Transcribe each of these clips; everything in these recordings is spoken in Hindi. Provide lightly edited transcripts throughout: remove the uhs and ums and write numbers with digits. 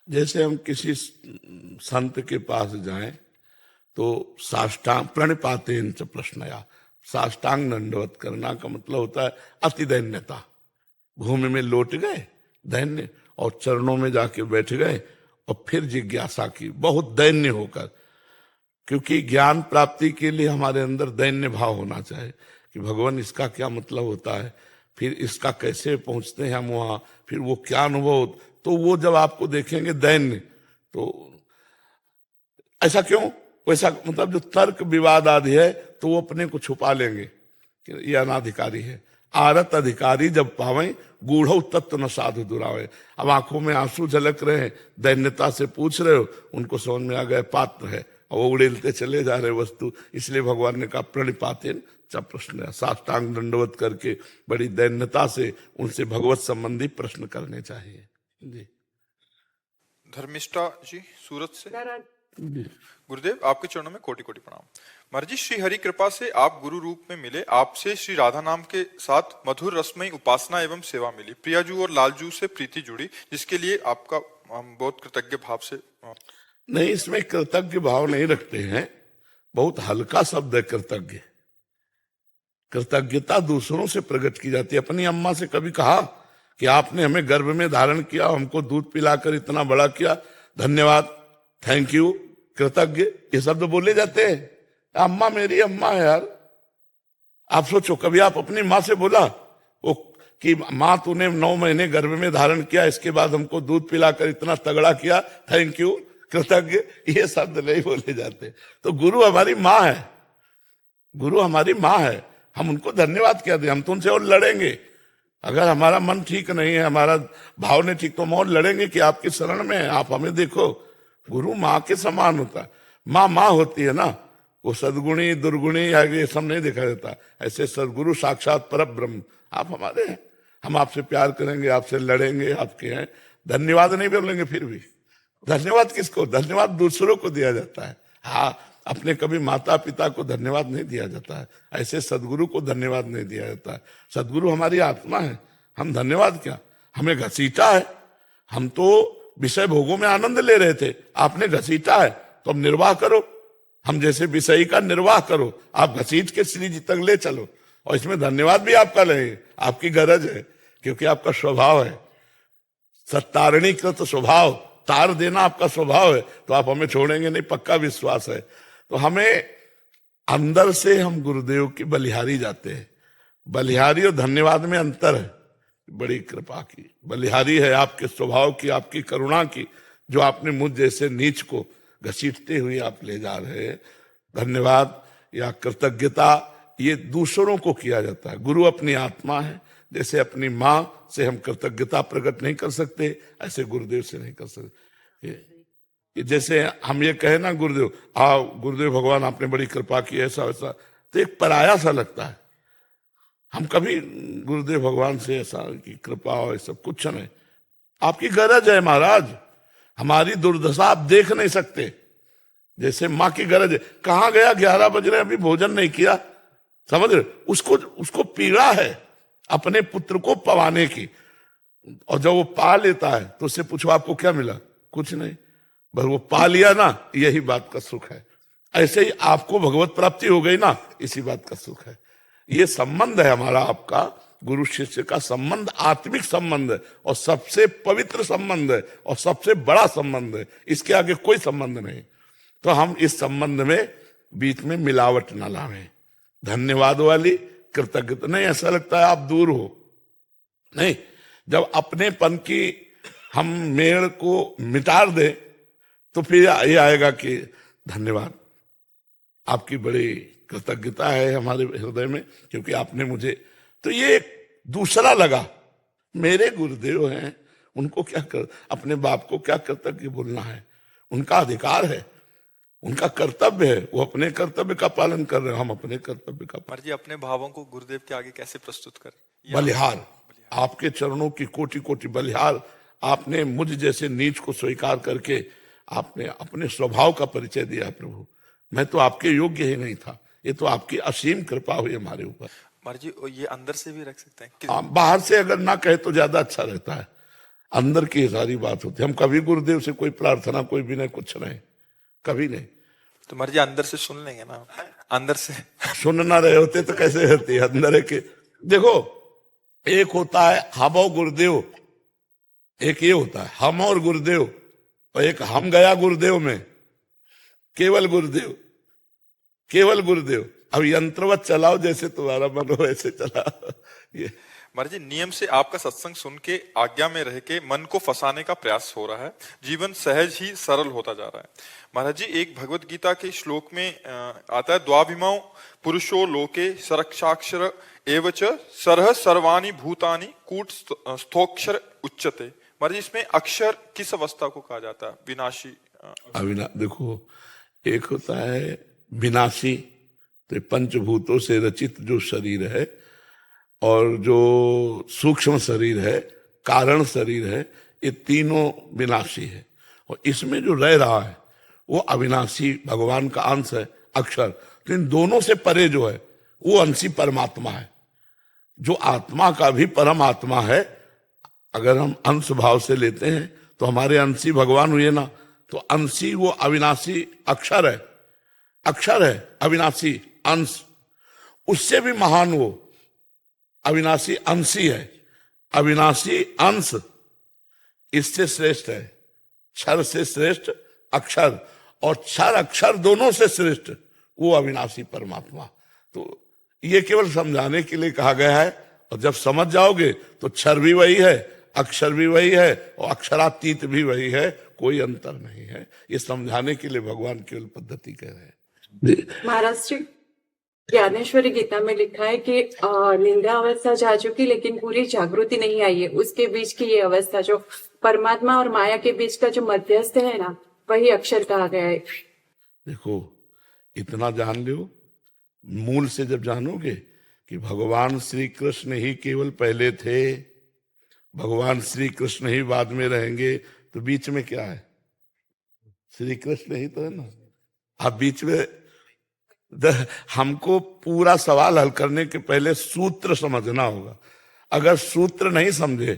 जैसे हम किसी संत के पास जाएं तो साष्टांग प्रणिपातेन च प्रश्नया, साष्टांग दंडवत करना का मतलब होता है अति दैन्यता। भूमि में लौट गए दैन्य, और चरणों में जाके बैठ गए और फिर जिज्ञासा की बहुत दैन्य होकर, क्योंकि ज्ञान प्राप्ति के लिए हमारे अंदर दैन्य भाव होना चाहिए कि भगवान इसका क्या मतलब होता है, फिर इसका कैसे पहुंचते हैं हम वहां, फिर वो क्या अनुभव। तो वो जब आपको देखेंगे दैन्य, तो ऐसा क्यों, वैसा मतलब जो तर्क विवाद आदि है तो वो अपने को छुपा लेंगे कि ये अनाधिकारी है। आरत अधिकारी जब पावे गूढ़ तत्व न साधु दुरावे। अब आंखों में आंसू झलक रहे हैं, दैन्यता से पूछ रहे हो, उनको समझ में आ गए पात्र है और वो उड़ेलते चले जा रहे वस्तु। इसलिए भगवान ने कहा प्रणिपातेन च प्रश्न, साष्टांग दंडवत करके बड़ी दैन्यता से उनसे भगवत संबंधी प्रश्न करने चाहिए। जी धर्मिष्ठा जी सूरत से। जी गुरुदेव आपके चरणों में कोटि कोटि प्रणाम। महाराज जी, श्री हरि कृपा से आप गुरु रूप में मिले, आपसे श्री राधा नाम के साथ मधुर रसमयी उपासना एवं सेवा मिली। प्रियाजू और लालजू से प्रीति जुड़ी, जिसके लिए आपका हम बहुत कृतज्ञ भाव से। नहीं, इसमें कृतज्ञ भाव नहीं रखते हैं, बहुत हल्का शब्द है कृतज्ञ। कृतज्ञता दूसरों से प्रकट की जाती है। अपनी अम्मा से कभी कहा कि आपने हमें गर्भ में धारण किया, हमको दूध पिलाकर इतना बड़ा किया, धन्यवाद, थैंक यू, कृतज्ञ, ये शब्द बोले जाते हैं। अम्मा मेरी अम्मा है यार। आप सोचो, कभी आप अपनी माँ से बोला वो कि माँ तूने 9 महीने गर्भ में धारण किया, इसके बाद हमको दूध पिलाकर इतना तगड़ा किया, थैंक यू, कृतज्ञ, ये शब्द नहीं बोले जाते। तो गुरु हमारी माँ है, गुरु हमारी माँ है, हम उनको धन्यवाद क्या दें। हम तो उनसे और लड़ेंगे, अगर हमारा मन ठीक नहीं है, हमारा भाव नहीं ठीक, तो हम और लड़ेंगे कि आपकी शरण में है, आप हमें देखो। गुरु माँ के समान होता है। माँ माँ होती है ना, वो सदगुणी दुर्गुणी ये सब नहीं देखा जाता। ऐसे सदगुरु साक्षात पर ब्रह्म आप हमारे हैं, हम आपसे प्यार करेंगे, आपसे लड़ेंगे, आपके हैं। धन्यवाद नहीं बोलेंगे, फिर भी धन्यवाद किसको, धन्यवाद दूसरों को दिया जाता है। हाँ, अपने कभी माता पिता को धन्यवाद नहीं दिया जाता है, ऐसे सदगुरु को धन्यवाद नहीं दिया जाता है। सदगुरु हमारी आत्मा है, हम धन्यवाद क्या, हमें घसीटा है। हम तो विषय भोगों में आनंद ले रहे थे, आपने घसीटा है तो अब निर्वाह करो। हम जैसे विषयी का निर्वाह करो, आप घसीट के श्री जी तक ले चलो, और इसमें धन्यवाद भी आपका लेंगे, आपकी गरज है, क्योंकि आपका स्वभाव है सत्तारणीकृत स्वभाव, तार देना आपका स्वभाव है, तो आप हमें छोड़ेंगे नहीं, पक्का विश्वास है। तो हमें अंदर से हम गुरुदेव की बलिहारी जाते हैं। बलिहारी और धन्यवाद में अंतर है। बड़ी कृपा की बलिहारी है आपके स्वभाव की, आपकी करुणा की, जो आपने मुझ जैसे नीच को घसीटते हुए आप ले जा रहे हैं। धन्यवाद या कृतज्ञता ये दूसरों को किया जाता है। गुरु अपनी आत्मा है, जैसे अपनी माँ से हम कृतज्ञता प्रकट नहीं कर सकते, ऐसे गुरुदेव से नहीं कर सकते। जैसे हम ये कहे ना गुरुदेव आओ, गुरुदेव भगवान आपने बड़ी कृपा की, ऐसा वैसा, तो एक पराया सा लगता है। हम कभी गुरुदेव भगवान से ऐसा की कृपा और सब कुछ नहीं, आपकी गरज है महाराज, हमारी दुर्दशा आप देख नहीं सकते, जैसे माँ की गरज है। कहाँ गया, 11 बज रहे अभी भोजन नहीं किया, समझ रहे, उसको पीड़ा है अपने पुत्र को पवाने की, और जब वो पा लेता है तो उससे पूछो आपको क्या मिला, कुछ नहीं, बस वो पा लिया ना, यही बात का सुख है। ऐसे ही आपको भगवत प्राप्ति हो गई ना, इसी बात का सुख है। ये संबंध है हमारा आपका, गुरु शिष्य का संबंध आत्मिक संबंध है, और सबसे पवित्र संबंध है, और सबसे बड़ा संबंध है, इसके आगे कोई संबंध नहीं। तो हम इस संबंध में बीच में मिलावट ना लावें। धन्यवाद वाली कृतज्ञता नहीं, ऐसा लगता है आप दूर हो, नहीं। जब अपनेपन की हम मेड़ को मिटा दे तो फिर ये आएगा कि धन्यवाद, आपकी बड़ी कृतज्ञता है हमारे हृदय में, क्योंकि आपने मुझे, तो ये दूसरा लगा। मेरे गुरुदेव हैं, उनको क्या कर, अपने बाप को क्या कृतज्ञ बोलना है, उनका अधिकार है, उनका कर्तव्य है, वो अपने कर्तव्य का पालन कर रहे हैं, हम अपने कर्तव्य का पालन। जी, अपने भावों को गुरुदेव के आगे कैसे प्रस्तुत करें? बलिहार, आपके चरणों की कोटि कोटि बलिहार। आपने मुझ जैसे नीच को स्वीकार करके आपने अपने स्वभाव का परिचय दिया प्रभु। मैं तो आपके योग्य ही नहीं था, ये तो आपकी असीम कृपा हुई हमारे ऊपर। महाराज जी, ये अंदर से भी रख सकते हैं बाहर से अगर ना कहे तो ज्यादा अच्छा रहता है। अंदर की ये सारी बात होती है। हम कभी गुरुदेव से कोई प्रार्थना, कोई भी नहीं, कुछ नहीं, कभी नहीं। तो मर्जी अंदर से सुन लेंगे ना, अंदर से। सुन ना रहे होते तो कैसे होती है अंदर है कि देखो, एक होता है हम और गुरुदेव, एक ये होता है हम और गुरुदेव, और एक हम गया गुरुदेव में, केवल गुरुदेव, केवल गुरुदेव। अब यंत्रवत चलाओ, जैसे तुम्हारा मन हो वैसे चला। ये महाराज जी, नियम से आपका सत्संग सुन के आज्ञा में रह के मन को फंसाने का प्रयास हो रहा है, जीवन सहज ही सरल होता जा रहा है। महाराज जी, एक भगवत गीता के श्लोक में आता है, द्वाभिमौ पुरुषो लोके सरक्षाक्षर एवच सरह सर्वाणि भूतानि कूट स्थोक्षर उच्यते। महाराज जी, इसमें अक्षर किस अवस्था को कहा जाता है? विनाशी। देखो, एक होता है विनाशी, तो पंचभूतों से रचित जो शरीर है और जो सूक्ष्म शरीर है, कारण शरीर है, ये तीनों विनाशी है। और इसमें जो रह रहा है वो अविनाशी भगवान का अंश है, अक्षर। तो इन दोनों से परे जो है वो अंशी परमात्मा है, जो आत्मा का भी परम आत्मा है। अगर हम अंश भाव से लेते हैं तो हमारे अंशी भगवान हुए ना, तो अंशी वो अविनाशी अक्षर है, अक्षर है, अविनाशी अंश। उससे भी महान वो अविनाशी अंशी है, अविनाशी अंश इससे श्रेष्ठ है, क्षर से श्रेष्ठ अक्षर, और क्षर अक्षर दोनों से श्रेष्ठ वो अविनाशी परमात्मा। तो ये केवल समझाने के लिए कहा गया है, और जब समझ जाओगे तो क्षर भी वही है, अक्षर भी वही है, और अक्षरातीत भी वही है, कोई अंतर नहीं है। ये समझाने के लिए भगवान केवल पद्धति कह रहे हैं। महाराज जी, ज्ञानेश्वरी गीता में लिखा है कि निंदा अवस्था जा चुकी लेकिन पूरी जागृति नहीं आई है, उसके बीच की ये अवस्था जो परमात्मा और माया के बीच का जो मध्यस्थ है ना, वही अक्षर कहा गया है। देखो, इतना जान लो, मूल से जब जानोगे कि भगवान श्री कृष्ण ही केवल पहले थे, भगवान श्री कृष्ण ही बाद में रहेंगे, तो बीच में क्या है? श्री कृष्ण ही तो है ना। अब बीच में हमको पूरा सवाल हल करने के पहले सूत्र समझना होगा। अगर सूत्र नहीं समझे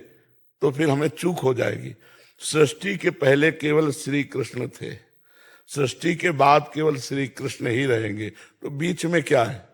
तो फिर हमें चूक हो जाएगी। सृष्टि के पहले केवल श्री कृष्ण थे, सृष्टि के बाद केवल श्री कृष्ण ही रहेंगे, तो बीच में क्या है?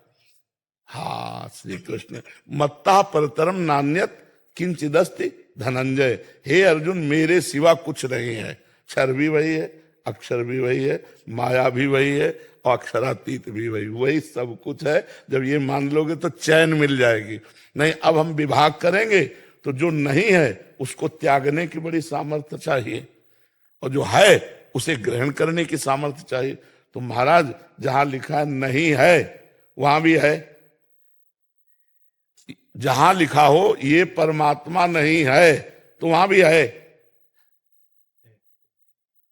हाँ, श्री कृष्ण। मत्ता परतरम नान्यत किंचिदस्ति धनंजय। हे अर्जुन, मेरे सिवा कुछ नहीं है। क्षर भी वही है, अक्षर भी वही है, माया भी वही है, और अक्षरातीत भी वही सब कुछ है। जब ये मान लोगे तो चैन मिल जाएगी। नहीं, अब हम विभाग करेंगे तो जो नहीं है उसको त्यागने की बड़ी सामर्थ्य चाहिए, और जो है उसे ग्रहण करने की सामर्थ्य चाहिए। तो महाराज, जहां लिखा है नहीं है वहां भी है, जहां लिखा हो ये परमात्मा नहीं है तो वहां भी है।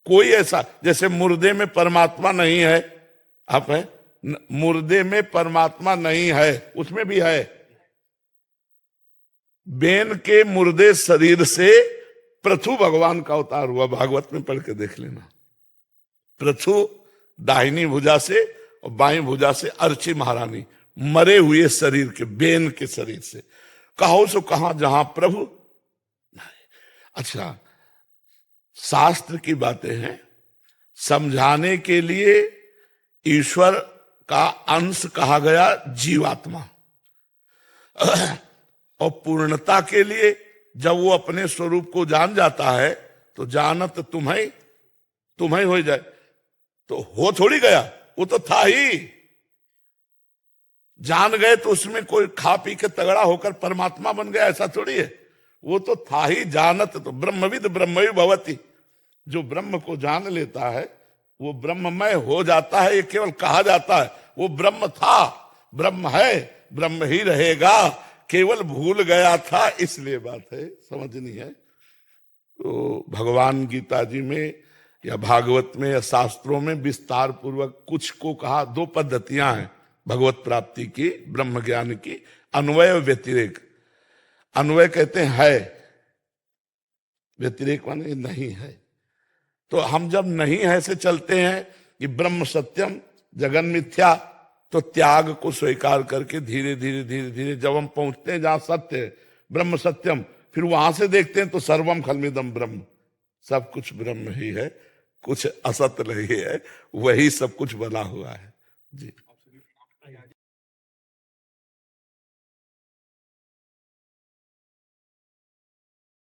कोई ऐसा, जैसे मुर्दे में परमात्मा नहीं है, आप है, मुर्दे में परमात्मा नहीं है, उसमें भी है। बेन के मुर्दे शरीर से पृथु भगवान का अवतार हुआ, भागवत में पढ़ के देख लेना। पृथु दाहिनी भुजा से और बाईं भुजा से अर्ची महारानी, मरे हुए शरीर के, बेन के शरीर से। कहो सो कहां जहां प्रभु। अच्छा, शास्त्र की बातें हैं, समझाने के लिए ईश्वर का अंश कहा गया जीवात्मा, और पूर्णता के लिए जब वो अपने स्वरूप को जान जाता है तो जानत तुम्हें हो जाए। तो हो थोड़ी गया, वो तो था ही। जान गए तो उसमें कोई खा पी के तगड़ा होकर परमात्मा बन गया, ऐसा थोड़ी है। वो तो था ही। जानत तो ब्रह्मविद ब्रह्मवि भवति। जो ब्रह्म को जान लेता है वो ब्रह्ममय हो जाता है। ये केवल कहा जाता है, वो ब्रह्म था, ब्रह्म है, ब्रह्म ही रहेगा, केवल भूल गया था, इसलिए बात है, समझनी है। तो भगवान गीता जी में या भागवत में या शास्त्रों में विस्तार पूर्वक कुछ को कहा। दो पद्धतियां हैं भगवत प्राप्ति की, ब्रह्म ज्ञान की, अन्वय और व्यतिरेक। अन्वय कहते हैं है, व्यतिरेक माने नहीं है। तो हम जब नहीं है से चलते हैं कि ब्रह्म सत्यम जगन मिथ्या, तो त्याग को स्वीकार करके धीरे धीरे धीरे धीरे जब हम पहुंचते हैं जहां सत्य है, ब्रह्म सत्यम, फिर वहां से देखते हैं तो सर्वम खलमिदम ब्रह्म, सब कुछ ब्रह्म ही है, कुछ असत नहीं है, वही सब कुछ बना हुआ है। जी।